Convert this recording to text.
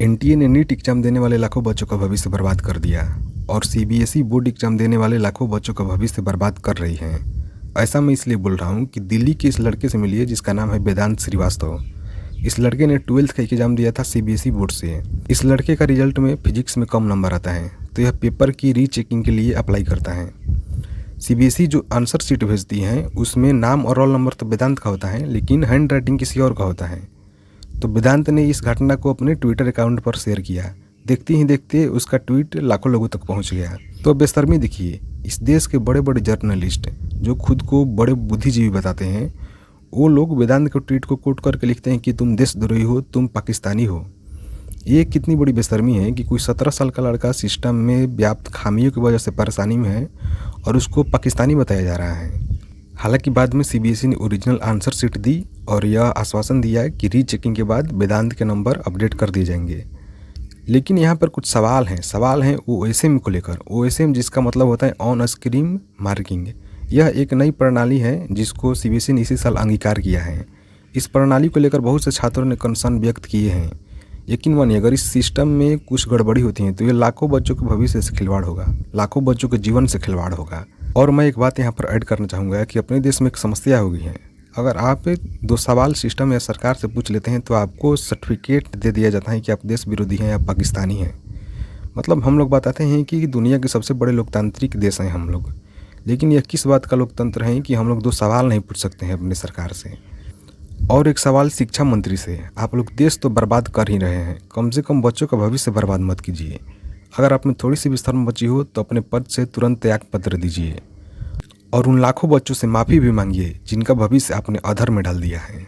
NTA ने NEET exam देने वाले लाखों बच्चों का भविष्य बर्बाद कर दिया और सीबीएसई बोर्ड एग्जाम देने वाले लाखों बच्चों का भविष्य बर्बाद कर रही हैं। ऐसा मैं इसलिए बोल रहा हूँ कि दिल्ली के इस लड़के से मिलिए जिसका नाम है वेदांत श्रीवास्तव। इस लड़के ने 12th का एग्जाम दिया था सीबीएसई बोर्ड से। इस लड़के का रिजल्ट में फिजिक्स में कम नंबर आता है तो यह पेपर की रीचेकिंग के लिए अप्लाई करता है। सीबीएसई जो आंसर शीट भेजती हैं उसमें नाम और रोल नंबर तो वेदांत का होता है, लेकिन हैंड राइटिंग किसी और का होता है। तो वेदांत ने इस घटना को अपने ट्विटर अकाउंट पर शेयर किया। देखते ही देखते उसका ट्वीट लाखों लोगों तक पहुंच गया। तो बेशर्मी देखिए, इस देश के बड़े बड़े जर्नलिस्ट जो खुद को बड़े बुद्धिजीवी बताते हैं, वो लोग वेदांत के ट्वीट को कोट करके लिखते हैं कि तुम देशद्रोही हो, तुम पाकिस्तानी हो। ये कितनी बड़ी बेशर्मी है कि कोई 17 साल का लड़का सिस्टम में व्याप्त खामियों की वजह से परेशानी में है और उसको पाकिस्तानी बताया जा रहा है। हालांकि बाद में सीबीएसई ने ओरिजिनल आंसर शीट दी और यह आश्वासन दिया कि रीचेकिंग के बाद वेदांत के नंबर अपडेट कर दिए जाएंगे। लेकिन यहाँ पर कुछ सवाल हैं ओएसएम को लेकर। ओएसएम जिसका मतलब होता है ऑन स्क्रीन मार्किंग। यह एक नई प्रणाली है जिसको सीबीएसई ने इसी साल अंगीकार किया है। इस प्रणाली को लेकर बहुत से छात्रों ने कंसर्न व्यक्त किए हैं। यकीन मानिए, अगर इस सिस्टम में कुछ गड़बड़ी होती है तो ये लाखों बच्चों के भविष्य से खिलवाड़ होगा, लाखों बच्चों के जीवन से खिलवाड़ होगा। और मैं एक बात यहाँ पर ऐड करना चाहूँगा कि अपने देश में एक समस्या हो गई है। अगर आप 2 सवाल सिस्टम या सरकार से पूछ लेते हैं तो आपको सर्टिफिकेट दे दिया जाता है कि आप देश विरोधी हैं या पाकिस्तानी हैं। मतलब हम लोग बताते हैं कि दुनिया के सबसे बड़े लोकतांत्रिक देश हैं हम लोग, लेकिन यह किस बात का लोकतंत्र है कि हम लोग 2 सवाल नहीं पूछ सकते हैं अपने सरकार से। और एक सवाल शिक्षा मंत्री से, आप लोग देश तो बर्बाद कर ही रहे हैं, कम से कम बच्चों का भविष्य बर्बाद मत कीजिए। अगर आप में थोड़ी सी भी शर्म बची हो तो अपने पद से तुरंत त्यागपत्र दीजिए और उन लाखों बच्चों से माफ़ी भी मांगिए जिनका भविष्य आपने अधर में डाल दिया है।